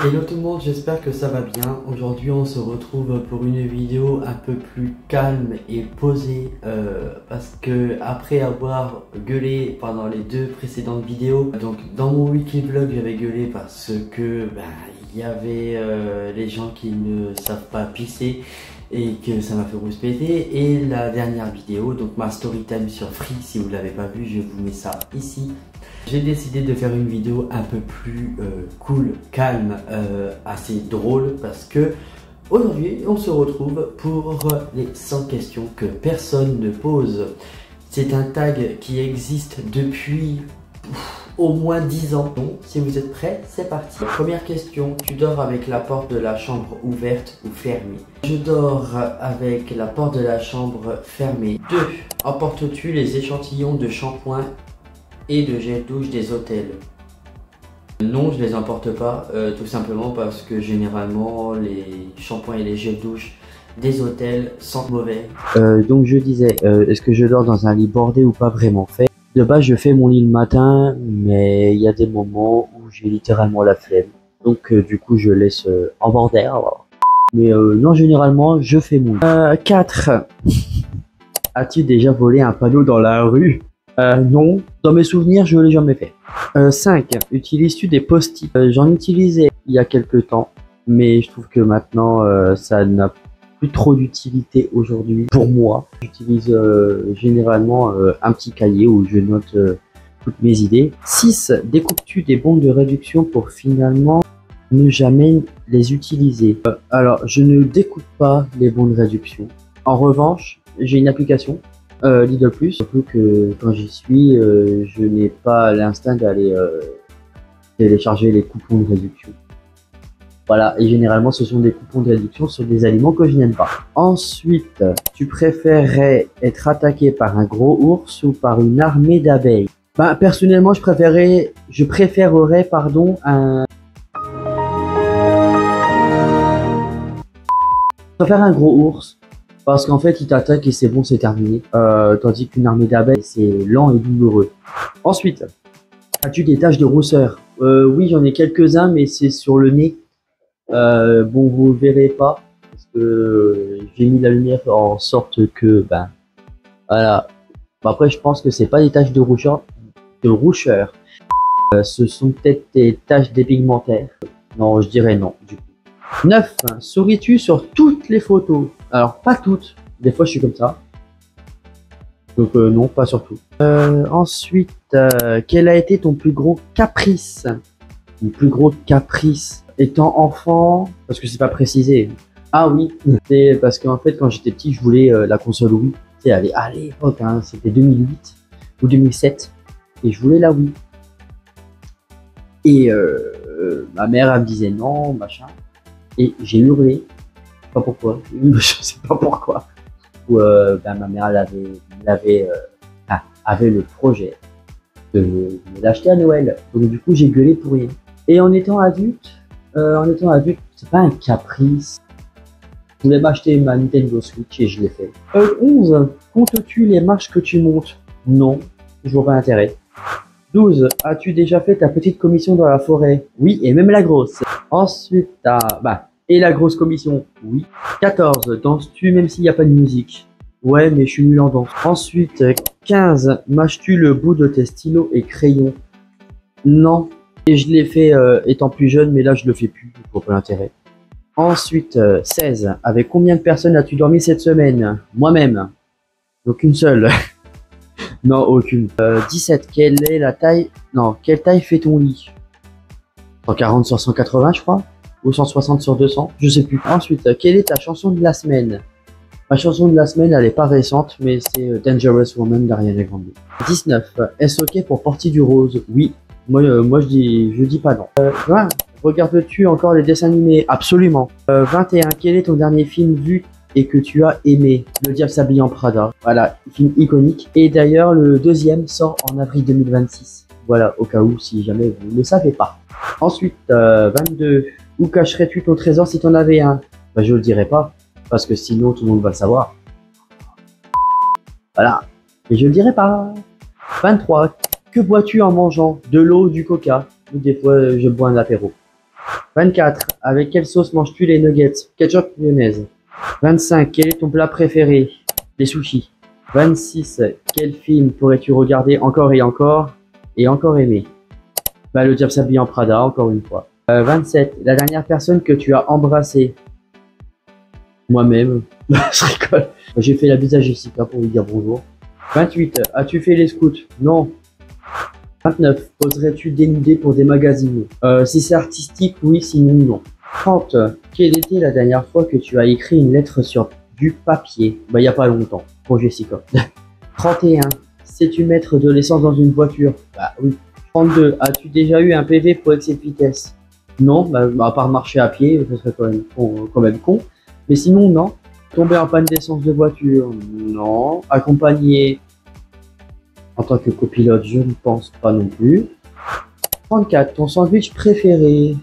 Hello tout le monde, j'espère que ça va bien. Aujourd'hui on se retrouve pour une vidéo un peu plus calme et posée parce que après avoir gueulé pendant les deux précédentes vidéos, donc dans mon weekly vlog j'avais gueulé parce que il y avait les gens qui ne savent pas pisser et que ça m'a fait rouspéter. Et la dernière vidéo, donc ma story time sur Free, si vous l'avez pas vu, je vous mets ça ici. J'ai décidé de faire une vidéo un peu plus cool, calme, assez drôle parce que aujourd'hui on se retrouve pour les 100 questions que personne ne pose. C'est un tag qui existe depuis au moins 10 ans. Donc si vous êtes prêts, c'est parti. Première question, tu dors avec la porte de la chambre ouverte ou fermée? Je dors avec la porte de la chambre fermée. 2. Emportes-tu les échantillons de shampoing et de gel douche des hôtels? Non, je les emporte pas, tout simplement parce que généralement les shampoings et les gels douche des hôtels sentent mauvais. Donc je disais, est-ce que je dors dans un lit bordé ou pas vraiment fait? De base je fais mon lit le matin, mais il y a des moments où j'ai littéralement la flemme. Donc du coup je laisse en bordère. Mais non, généralement je fais mon lit. 4. As-tu déjà volé un panneau dans la rue? Non, dans mes souvenirs, je ne l'ai jamais fait. 5. Utilises-tu des post-it? J'en utilisais il y a quelques temps, mais je trouve que maintenant, ça n'a plus trop d'utilité aujourd'hui pour moi. J'utilise généralement un petit cahier où je note toutes mes idées. 6. Découpes-tu des bons de réduction pour finalement ne jamais les utiliser? Alors, je ne découpe pas les bons de réduction. En revanche, j'ai une application Lidl Plus, surtout que quand j'y suis, je n'ai pas l'instinct d'aller télécharger les coupons de réduction. Voilà, et généralement ce sont des coupons de réduction sur des aliments que je n'aime pas. Ensuite, tu préférerais être attaqué par un gros ours ou par une armée d'abeilles? Personnellement, je préférerais un gros ours. Parce qu'en fait, il t'attaque et c'est bon, c'est terminé. Tandis qu'une armée d'abeilles, c'est lent et douloureux. Ensuite, as-tu des taches de rousseur? Oui, j'en ai quelques-uns, mais c'est sur le nez. Bon, vous ne verrez pas. Parce que j'ai mis la lumière en sorte que, voilà. Après, je pense que c'est pas des taches de rougeur. Ce sont peut-être des taches dépigmentaires. Non, je dirais non, du coup. 9. Souris-tu sur toutes les photos? Alors, pas toutes. Des fois, je suis comme ça. Donc, non, pas sur tout. Ensuite, quel a été ton plus gros caprice? Mon plus gros caprice étant enfant, parce que c'est pas précisé. Ah oui, c'est parce qu'en fait, quand j'étais petit, je voulais la console Wii. Tu sais, à l'époque, hein, c'était 2008 ou 2007. Et je voulais la Wii. Et ma mère, elle me disait non, machin. Et j'ai hurlé, je sais pas pourquoi, je sais pas pourquoi. Où, ma mère avait le projet de me l'acheter à Noël. Donc du coup j'ai gueulé pour rien. Et en étant adulte, c'est pas un caprice. Je voulais m'acheter ma Nintendo Switch et je l'ai fait. 11. Comptes-tu les marches que tu montes? Non, je vois pas l'intérêt. 12. As-tu déjà fait ta petite commission dans la forêt? Oui, et même la grosse. Ensuite, et la grosse commission? Oui. 14. Danses-tu même s'il n'y a pas de musique? Ouais, mais je suis nul en danse. Ensuite, 15. Mâches-tu le bout de tes stylos et crayons? Non. Et je l'ai fait étant plus jeune, mais là je le fais plus, je vois pas l'intérêt. Ensuite, 16. Avec combien de personnes as-tu dormi cette semaine? Moi-même. Donc une seule. Non, aucune. 17. Quelle taille fait ton lit? 140 sur 180, je crois. Ou 160 sur 200, je sais plus. Ensuite, quelle est ta chanson de la semaine? Ma chanson de la semaine, elle est pas récente, mais c'est Dangerous Woman d'Ariana Grande. 19. Est-ce ok pour porter du rose? Oui. Moi je dis pas non. 20. Regardes-tu encore les dessins animés? Absolument. 21. Quel est ton dernier film vu et que tu as aimé? Le Diable s'habille en Prada. Voilà, film iconique. Et d'ailleurs, le deuxième sort en avril 2026. Voilà, au cas où, si jamais vous ne le savez pas. Ensuite, 22. Où cacherais-tu ton trésor si tu en avais un? Je le dirai pas, parce que sinon tout le monde va le savoir. Voilà, et je le dirai pas. 23. Que bois-tu en mangeant? De l'eau, du coca? Ou des fois, je bois un apéro. 24. Avec quelle sauce manges-tu les nuggets? Ketchup mayonnaise. 25. Quel est ton plat préféré? Les sushis. 26. Quel film pourrais-tu regarder encore et encore aimer? Bah, le Diable s'habille en Prada, encore une fois. 27. La dernière personne que tu as embrassée? Moi-même. Je rigole. J'ai fait la bise à Jessica pour lui dire bonjour. 28. As-tu fait les scouts? Non. 29. Oserais-tu dénuder pour des magazines? Si c'est artistique, oui, sinon non. 30. Quelle était la dernière fois que tu as écrit une lettre sur du papier? Bah, il n'y a pas longtemps, pour Jessica. 31. Sais-tu mettre de l'essence dans une voiture? Bah oui. 32. As-tu déjà eu un PV pour excès de vitesse? Non, bah, à part marcher à pied, ce serait quand même con. Mais sinon, non. Tomber en panne d'essence de voiture? Non. Accompagné en tant que copilote, je ne pense pas non plus. 34. Ton sandwich préféré?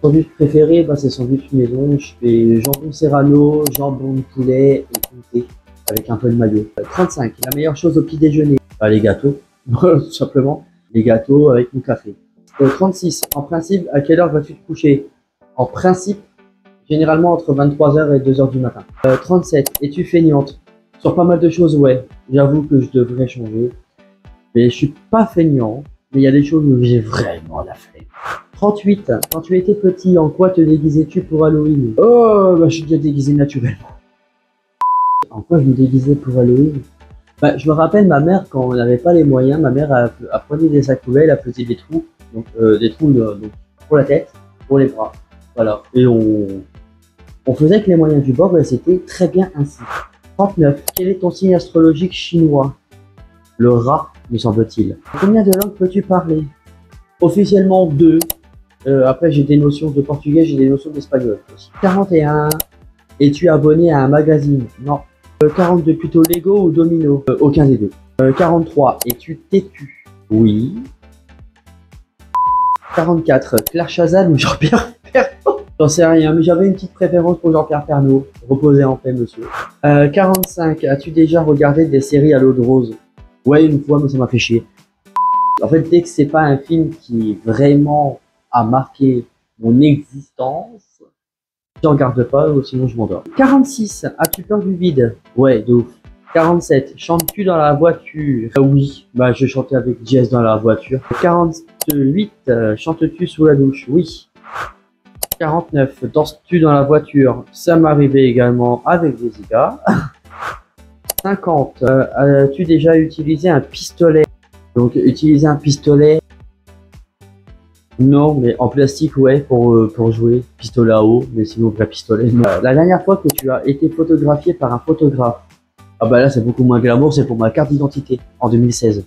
Sandwich préféré, bah, c'est sandwich maison. Je fais jambon serrano, jambon de poulet et comté avec un peu de maillot. 35. La meilleure chose au petit déjeuner? Bah, les gâteaux, tout simplement. Les gâteaux avec mon café. 36. En principe, à quelle heure vas-tu te coucher? En principe, généralement entre 23h et 2h du matin. 37. Es-tu feignante? Sur pas mal de choses, ouais. J'avoue que je devrais changer. Mais je suis pas feignant. Mais il y a des choses où j'ai vraiment la flemme. 38. Quand tu étais petit, en quoi te déguisais-tu pour Halloween? Oh, bah, je suis déjà déguisé naturellement. En quoi je me déguisais pour Halloween? Bah, je me rappelle ma mère, quand on n'avait pas les moyens, ma mère a prenait des sacs poubelles, elle faisait des trous. Donc, des trous donc, pour la tête, pour les bras. Voilà. Et on faisait avec les moyens du bord et c'était très bien ainsi. 39. Quel est ton signe astrologique chinois? Le rat, me semble-t-il. Combien de langues peux-tu parler? Officiellement 2. Après, j'ai des notions de portugais, j'ai des notions d'espagnol aussi. 41. Es-tu abonné à un magazine? Non. 42. Plutôt Lego ou Domino? Aucun des deux. 43. Es-tu têtu? Oui. 44. Claire Chazal ou Jean-Pierre Pernaut? J'en sais rien, mais j'avais une petite préférence pour Jean-Pierre Pernaut. Reposez en paix, monsieur. 45. As-tu déjà regardé des séries à l'eau de rose? Ouais, une fois, mais ça m'a fait chier. En fait, dès que c'est pas un film qui vraiment a marqué mon existence, j'en regarde pas, sinon je m'endors. 46. As-tu peur du vide? Ouais, de ouf. 47. Chantes-tu dans la voiture? Oui, bah je chantais avec Jess dans la voiture. 48. Chantes-tu sous la douche? Oui. 49. Danses-tu dans la voiture? Ça m'arrivait également avec Jessica. 50. As-tu déjà utilisé un pistolet? Donc utiliser un pistolet? Non, mais en plastique, ouais, pour jouer. Pistolet à eau, mais sinon vrai pistolet, non. La dernière fois que tu as été photographié par un photographe? Ah bah là c'est beaucoup moins glamour, c'est pour ma carte d'identité, en 2016.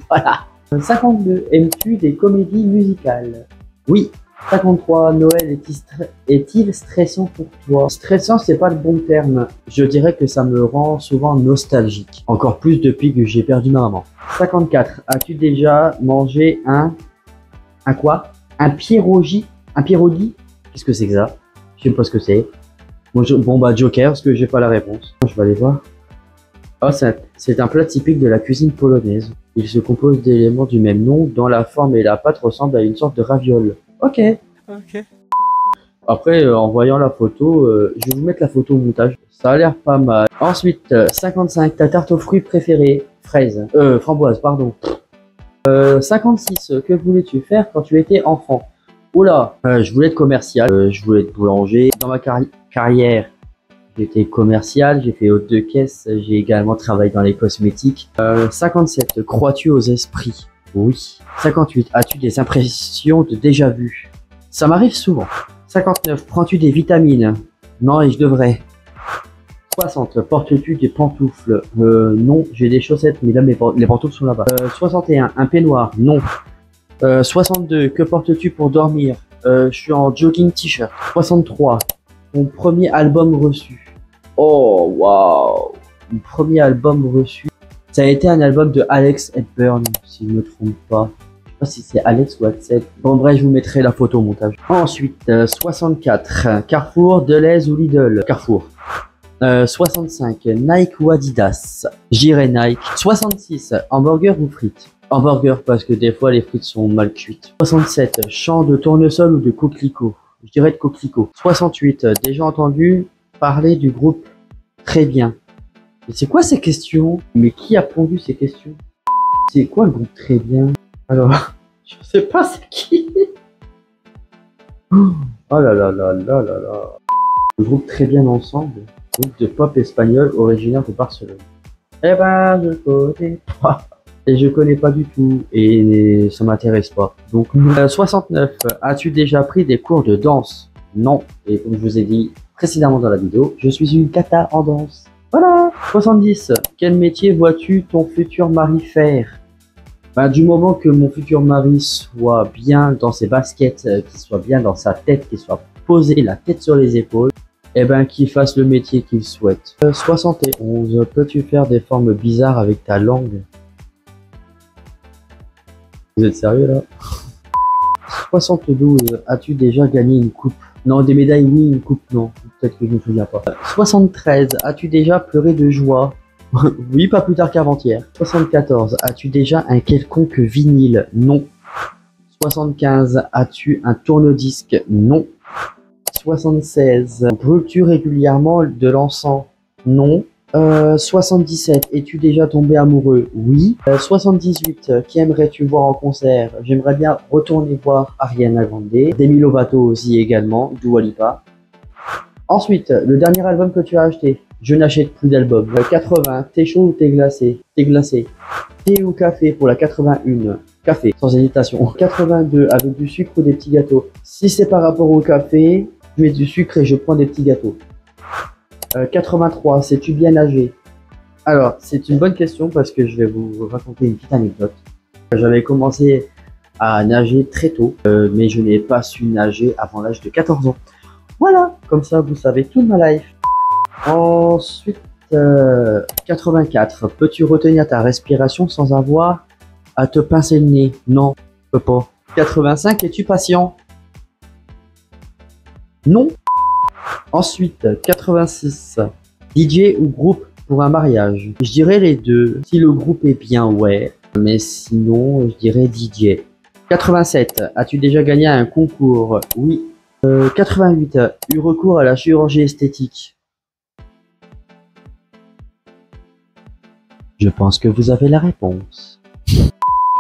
Voilà. 52. Aimes-tu des comédies musicales? Oui. 53. Noël est-il stressant pour toi? Stressant, c'est pas le bon terme. Je dirais que ça me rend souvent nostalgique. Encore plus depuis que j'ai perdu ma maman. 54. As-tu déjà mangé un quoi? Un pierogi? Un pierogi? Qu'est-ce que c'est que ça? Je sais pas ce que c'est. Bon bah Joker, parce que j'ai pas la réponse. Je vais aller voir. Oh, c'est un plat typique de la cuisine polonaise. Il se compose d'éléments du même nom, dont la forme et la pâte ressemblent à une sorte de raviole. Ok. Après, en voyant la photo, je vais vous mettre la photo au montage. Ça a l'air pas mal. Ensuite, 55. Ta tarte aux fruits préférée? Fraise. Framboise, pardon. 56. Que voulais-tu faire quand tu étais enfant? Oula, je voulais être commercial, je voulais être boulanger. Dans ma carrière, j'étais commercial, j'ai fait hôte de caisse, j'ai également travaillé dans les cosmétiques. 57. Crois-tu aux esprits? Oui. 58. As-tu des impressions de déjà vu? Ça m'arrive souvent. 59. Prends-tu des vitamines? Non, et je devrais. 60. Portes-tu des pantoufles? Non, j'ai des chaussettes, mais là les pantoufles sont là-bas. 61. Un peignoir? Non. 62. Que portes-tu pour dormir? Je suis en jogging t-shirt. 63. Mon premier album reçu. Oh, waouh. Mon premier album reçu. Ça a été un album de Alex Hepburn, si je me trompe pas. Je sais pas si c'est Alex ou Axel. Bon, bref, je vous mettrai la photo au montage. Ensuite, 64. Carrefour, Deleuze ou Lidl? Carrefour. 65. Nike ou Adidas? J'irai Nike. 66. Hamburger ou frites? Hamburger parce que des fois les frites sont mal cuites. 67. Chant de tournesol ou de coquelicot? Je dirais de coquelicot. 68. Déjà entendu parler du groupe Très Bien? Et c'est quoi ces questions? Mais qui a pondu ces questions? C'est quoi le groupe Très Bien? Alors, je sais pas c'est qui. Oh là là là là là là. Le groupe Très Bien Ensemble, groupe de pop espagnol originaire de Barcelone. Eh ben, je connais pas. Et je connais pas du tout. Et ça m'intéresse pas. Donc, 69. As-tu déjà pris des cours de danse? Non. Et comme je vous ai dit précédemment dans la vidéo, je suis une cata en danse. Voilà. 70. Quel métier vois-tu ton futur mari faire? Ben, du moment que mon futur mari soit bien dans ses baskets, qu'il soit bien dans sa tête, qu'il soit posé la tête sur les épaules, eh ben qu'il fasse le métier qu'il souhaite. 71. Peux-tu faire des formes bizarres avec ta langue? Vous êtes sérieux là? 72. As-tu déjà gagné une coupe? Non, des médailles oui, une coupe non. Peut-être que je me souviens pas. 73. As-tu déjà pleuré de joie? Oui, pas plus tard qu'avant-hier. 74. As-tu déjà un quelconque vinyle? Non. 75. As-tu un tourne-disque? Non. 76. Brûles-tu régulièrement de l'encens? Non. 77. Es-tu déjà tombé amoureux? Oui. 78. Qui aimerais-tu voir en concert? J'aimerais bien retourner voir Ariana Grande. Demi Lovato aussi également. Dua Lipa. Ensuite, le dernier album que tu as acheté? Je n'achète plus d'albums. 80. T'es chaud ou t'es glacé? T'es glacé. Thé ou café pour la 81? Café, sans hésitation. 82. Avec du sucre ou des petits gâteaux? Si c'est par rapport au café, je mets du sucre et je prends des petits gâteaux. 83. Sais-tu bien nager? Alors, c'est une bonne question parce que je vais vous raconter une petite anecdote. J'avais commencé à nager très tôt, mais je n'ai pas su nager avant l'âge de 14 ans. Voilà, comme ça vous savez toute ma life. Ensuite, 84. Peux-tu retenir ta respiration sans avoir à te pincer le nez? Non, je peux pas. 85. Es-tu patient? Non. Ensuite, 86. DJ ou groupe pour un mariage? Je dirais les deux. Si le groupe est bien, ouais. Mais sinon, je dirais DJ. 87. As-tu déjà gagné un concours? Oui. 88. Eu recours à la chirurgie esthétique? Je pense que vous avez la réponse.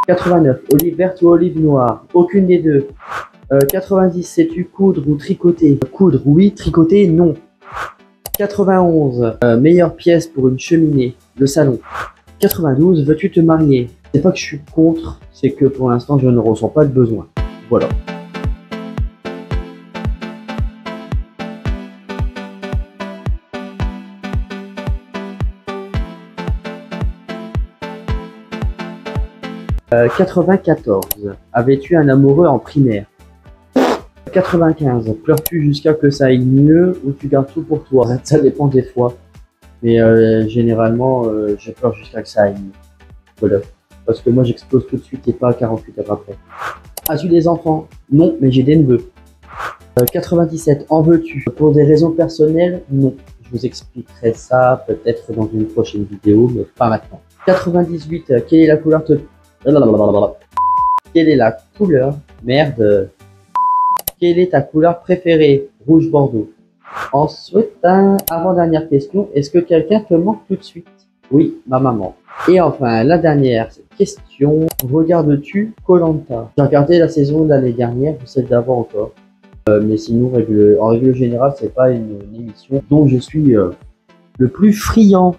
89. Olive verte ou olive noire? Aucune des deux. 90. Sais-tu coudre ou tricoter? Coudre, oui. Tricoter, non. 91. Meilleure pièce pour une cheminée? Le salon. 92. Veux-tu te marier? C'est pas que je suis contre, c'est que pour l'instant je ne ressens pas de besoin. Voilà. « 94. Avais-tu un amoureux en primaire? 95. Pleures-tu jusqu'à que ça aille mieux ou tu gardes tout pour toi? Ça dépend des fois. Mais généralement, je pleure jusqu'à que ça aille mieux. Voilà. Parce que moi, j'explose tout de suite et pas 48 heures après. As-tu des enfants? Non, mais j'ai des neveux. 97. En veux-tu? Pour des raisons personnelles? Non. Je vous expliquerai ça peut-être dans une prochaine vidéo, mais pas maintenant. 98. Quelle est la couleur Quelle est la couleur? Merde. Quelle est ta couleur préférée? Rouge Bordeaux. Ensuite, avant-dernière question, est-ce que quelqu'un te manque tout de suite? Oui, ma maman. Et enfin, la dernière question, regardes-tu Koh-Lanta? J'ai regardé la saison de l'année dernière, celle d'avant encore. Mais sinon, en règle générale, c'est pas une émission dont je suis le plus friand.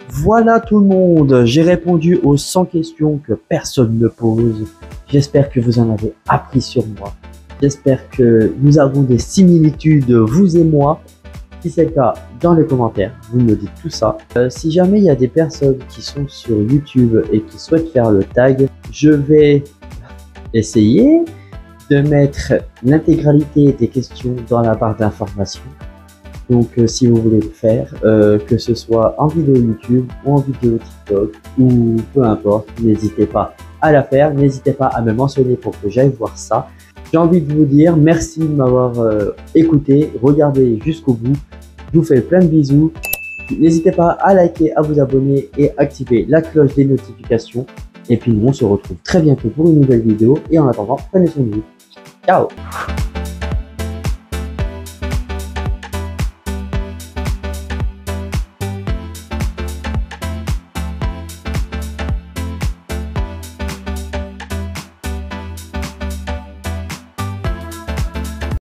Voilà tout le monde, j'ai répondu aux 100 questions que personne ne pose. J'espère que vous en avez appris sur moi. J'espère que nous avons des similitudes, vous et moi. Si c'est le cas, dans les commentaires, vous me dites tout ça. Si jamais il y a des personnes qui sont sur YouTube et qui souhaitent faire le tag, je vais essayer de mettre l'intégralité des questions dans la barre d'information. Donc si vous voulez le faire, que ce soit en vidéo YouTube ou en vidéo TikTok ou peu importe, n'hésitez pas à la faire, n'hésitez pas à me mentionner pour que j'aille voir ça. J'ai envie de vous dire merci de m'avoir écouté, regardé jusqu'au bout. Je vous fais plein de bisous. N'hésitez pas à liker, à vous abonner et activer la cloche des notifications Et puis nous on se retrouve très bientôt pour une nouvelle vidéo et en attendant, prenez soin de vous. Ciao!